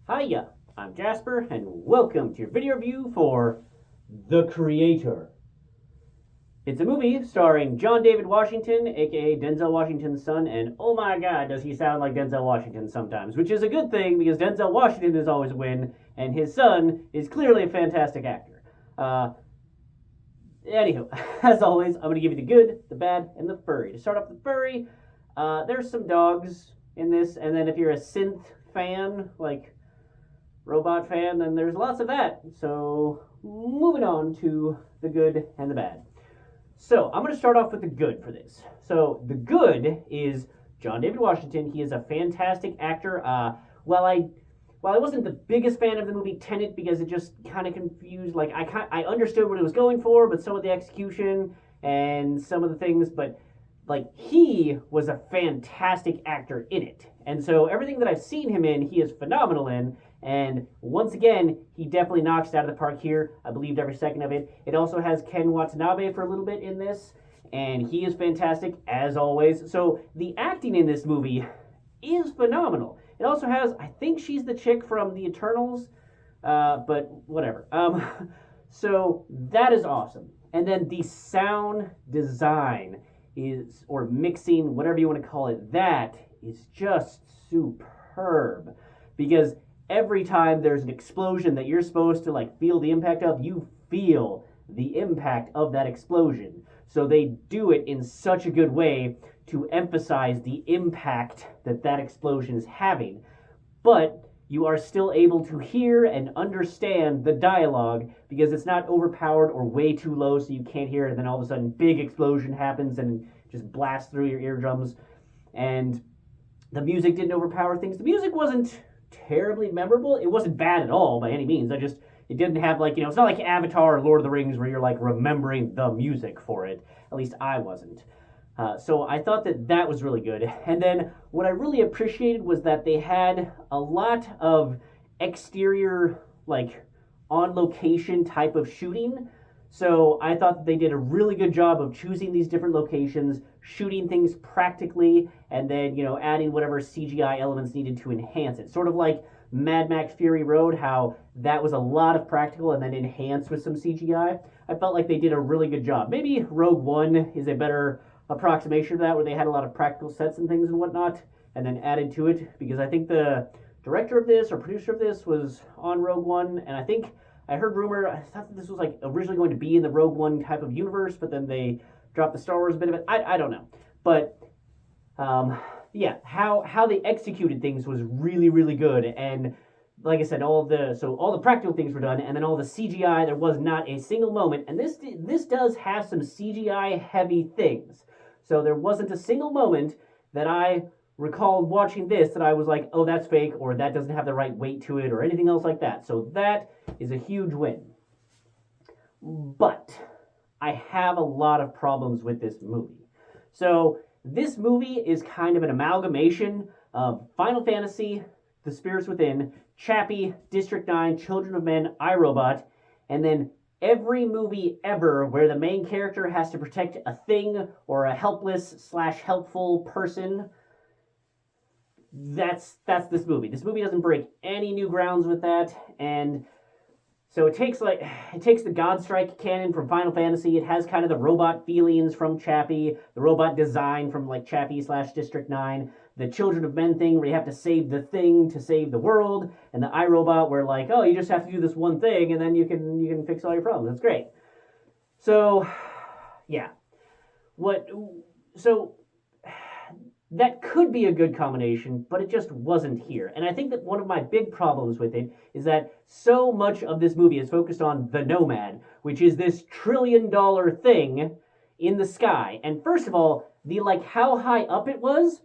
Hiya, I'm Jasper, and welcome to your video review for The Creator. It's a movie starring John David Washington, aka Denzel Washington's son, and oh my god, does he sound like Denzel Washington sometimes, which is a good thing because Denzel Washington is always a win, and his son is clearly a fantastic actor. Anywho, as always, I'm going to give you the good, the bad, and the furry. To start off with the furry, there's some dogs in this, and then if you're a synth fan, like robot fan, then there's lots of that. So moving on to the good and the bad. So I'm going to start off with the good for this. So the good is John David Washington. He is a fantastic actor. While I wasn't the biggest fan of the movie Tenet because it just kind of confused, like I understood what it was going for, but some of the execution and some of the things, but like he was a fantastic actor in it. And so everything that I've seen him in, he is phenomenal in. And once again, he definitely knocks it out of the park here. I believed every second of it. It also has Ken Watanabe for a little bit in this, and he is fantastic as always. So the acting in this movie is phenomenal. It also has, I think she's the chick from The Eternals, but whatever. So that is awesome. And then the sound design is, or mixing, whatever you want to call it, that is just superb. Because every time there's an explosion that you're supposed to like feel the impact of, you feel the impact of that explosion. So they do it in such a good way to emphasize the impact that that explosion is having. But you are still able to hear and understand the dialogue because it's not overpowered or way too low so you can't hear it, and then all of a sudden big explosion happens and just blasts through your eardrums. And the music didn't overpower things. The music wasn't terribly memorable. It wasn't bad at all by any means. It didn't have like, it's not like Avatar or Lord of the Rings where you're like remembering the music for it. At least I wasn't. So I thought that was really good. And then what I really appreciated was that they had a lot of exterior, like on location type of shooting. So I thought that they did a really good job of choosing these different locations, shooting things practically, and then, adding whatever CGI elements needed to enhance it. Sort of like Mad Max Fury Road, how that was a lot of practical and then enhanced with some CGI. I felt like they did a really good job. Maybe Rogue One is a better approximation of that, where they had a lot of practical sets and things and whatnot, and then added to it, because I think the director of this or producer of this was on Rogue One, and I think I heard rumor, I thought that this was like originally going to be in the Rogue One type of universe, but then they dropped the Star Wars bit of it. I don't know. But yeah, how they executed things was really, really good. And like I said, all the practical things were done, and then all the CGI, there was not a single moment. And this does have some CGI heavy things. So there wasn't a single moment that I recalled watching this that I was like, oh, that's fake, or that doesn't have the right weight to it, or anything else like that. So that is a huge win. But I have a lot of problems with this movie. So this movie is kind of an amalgamation of Final Fantasy, The Spirits Within, Chappie, District 9, Children of Men, iRobot, and then every movie ever where the main character has to protect a thing or a helpless/helpful person. That's this movie. This movie doesn't break any new grounds with that, and so it takes the Godstrike canon from Final Fantasy. It has kind of the robot feelings from Chappie, the robot design from like Chappie/District 9, the Children of Men thing where you have to save the thing to save the world, and the iRobot where like, oh, you just have to do this one thing and then you can fix all your problems. That's great. So yeah. That could be a good combination, but it just wasn't here. And I think that one of my big problems with it is that so much of this movie is focused on the Nomad, which is this $1 trillion thing in the sky. And first of all, the like how high up it was,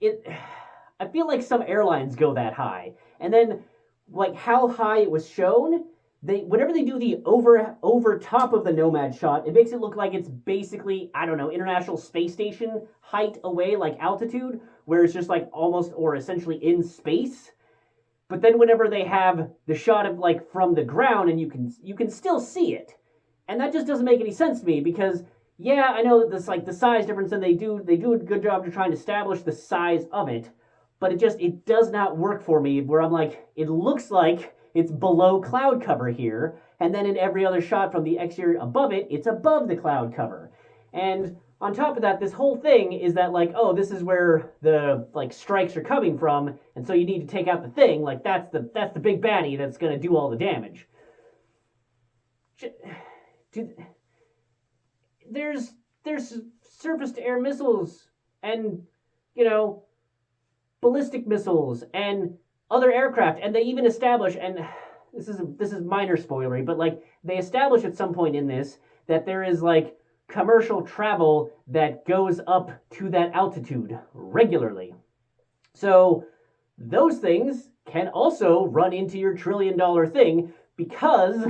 I feel like some airlines go that high. And then like how high it was shown, whenever they do the over top of the Nomad shot, it makes it look like it's basically, I don't know, International Space Station height away, like altitude, where it's just like almost or essentially in space. But then whenever they have the shot of like from the ground and you can still see it. And that just doesn't make any sense to me because yeah, I know that this like the size difference and they do a good job of trying to establish the size of it, but it does not work for me where I'm like, it looks like it's below cloud cover here, and then in every other shot from the exterior above it, it's above the cloud cover. And on top of that, this whole thing is that like, oh, this is where the like strikes are coming from, and so you need to take out the thing. Like that's the big baddie that's gonna do all the damage. There's surface to air missiles and ballistic missiles and other aircraft, and they even establish, and this is minor spoilery, but like they establish at some point in this that there is like commercial travel that goes up to that altitude regularly. So those things can also run into your $1 trillion thing because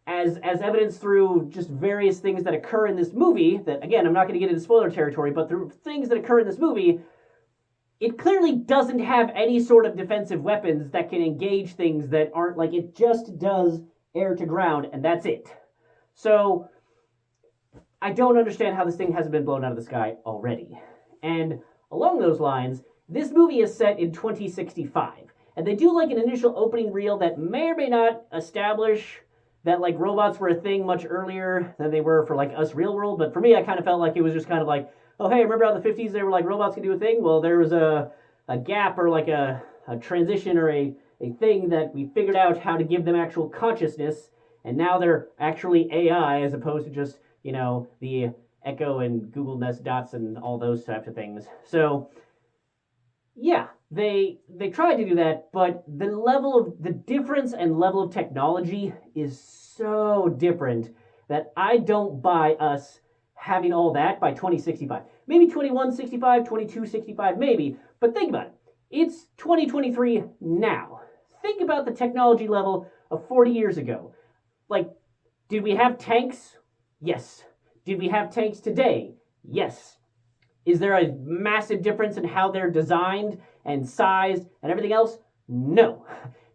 as evidenced through just various things that occur in this movie, that again, I'm not going to get into spoiler territory, but through things that occur in this movie, it clearly doesn't have any sort of defensive weapons that can engage things that aren't like, it just does air to ground and that's it. So I don't understand how this thing hasn't been blown out of the sky already. And along those lines, this movie is set in 2065. And they do like an initial opening reel that may or may not establish that like robots were a thing much earlier than they were for like us real world. But for me, I kind of felt like it was just kind of like, oh, hey, remember how in the 50s they were like robots can do a thing? Well, there was a gap or like a transition or a thing that we figured out how to give them actual consciousness. And now they're actually AI as opposed to just, the Echo and Google Nest Dots and all those types of things. So, yeah, they tried to do that, but the difference and level of technology is so different that I don't buy us having all that by 2065. Maybe 2165, 2265, maybe, but think about it. It's 2023 now. Think about the technology level of 40 years ago. Like, did we have tanks? Yes. Did we have tanks today? Yes. Is there a massive difference in how they're designed and sized and everything else? No.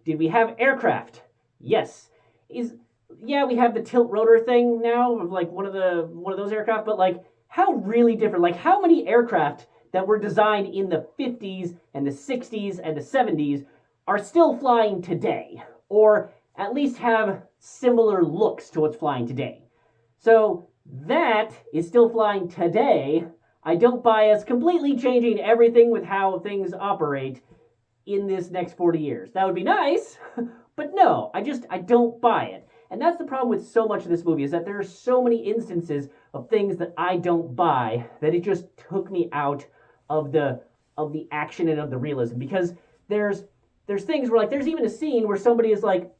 Did we have aircraft? Yes. We have the tilt rotor thing now, like one of those aircraft, but like how really different? Like how many aircraft that were designed in the 50s and the 60s and the 70s are still flying today, or at least have similar looks to what's flying today? So that is still flying today. I don't buy us completely changing everything with how things operate in this next 40 years. That would be nice, but no, I don't buy it. And that's the problem with so much of this movie, is that there are so many instances of things that I don't buy that it just took me out of the action and of the realism. Because there's things where like there's even a scene where somebody is like,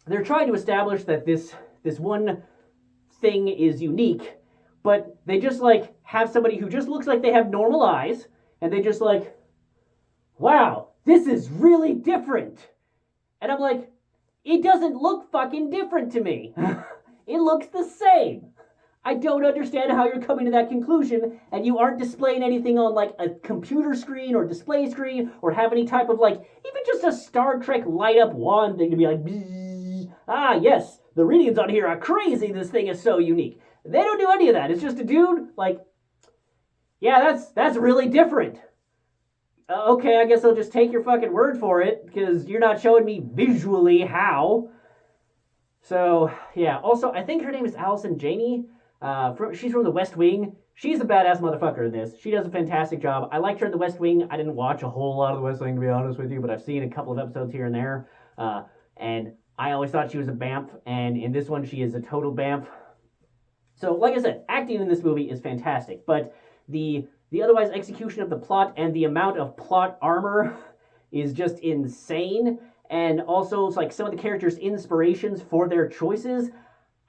they're trying to establish that this one thing is unique, but they just like have somebody who just looks like they have normal eyes, and they just like, wow, this is really different. And I'm like, it doesn't look fucking different to me. It looks the same. I don't understand how you're coming to that conclusion, and you aren't displaying anything on like a computer screen or display screen, or have any type of like, even just a Star Trek light up wand thing to be like, yes, the readings on here are crazy, this thing is so unique. They don't do any of that. It's just a dude like, yeah, that's really different. Okay, I guess I'll just take your fucking word for it, because you're not showing me visually how. So, yeah. Also, I think her name is Allison Janney. She's from The West Wing. She's a badass motherfucker in this. She does a fantastic job. I liked her in The West Wing. I didn't watch a whole lot of The West Wing, to be honest with you, but I've seen a couple of episodes here and there. And I always thought she was a BAMF, and in this one, she is a total BAMF. So, like I said, acting in this movie is fantastic, but the otherwise execution of the plot and the amount of plot armor is just insane. And also, it's like some of the characters' inspirations for their choices,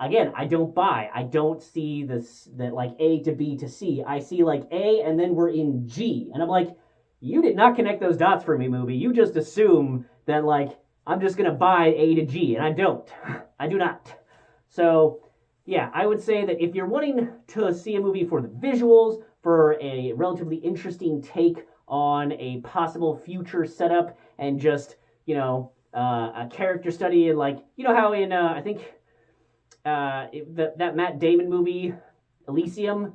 again, I don't buy. I don't see that like A to B to C. I see like A and then we're in G. And I'm like, you did not connect those dots for me, movie. You just assume that like I'm just going to buy A to G, and I don't. I do not. So, yeah, I would say that if you're wanting to see a movie for the visuals, for a relatively interesting take on a possible future setup, and just, a character study, and like, how in, I think, that Matt Damon movie, Elysium,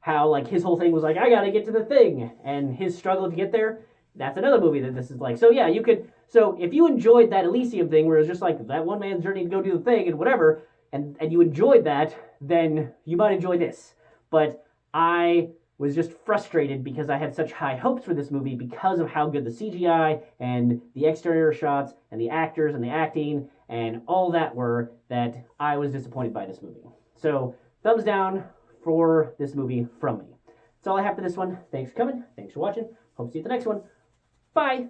how like his whole thing was like, I gotta get to the thing, and his struggle to get there, that's another movie that this is like. So yeah, you could. So if you enjoyed that Elysium thing, where it's just like that one man's journey to go do the thing and whatever, and you enjoyed that, then you might enjoy this. But I was just frustrated because I had such high hopes for this movie because of how good the CGI and the exterior shots and the actors and the acting and all that were, that I was disappointed by this movie. So thumbs down for this movie from me. That's all I have for this one. Thanks for coming. Thanks for watching. Hope to see you at the next one. Bye.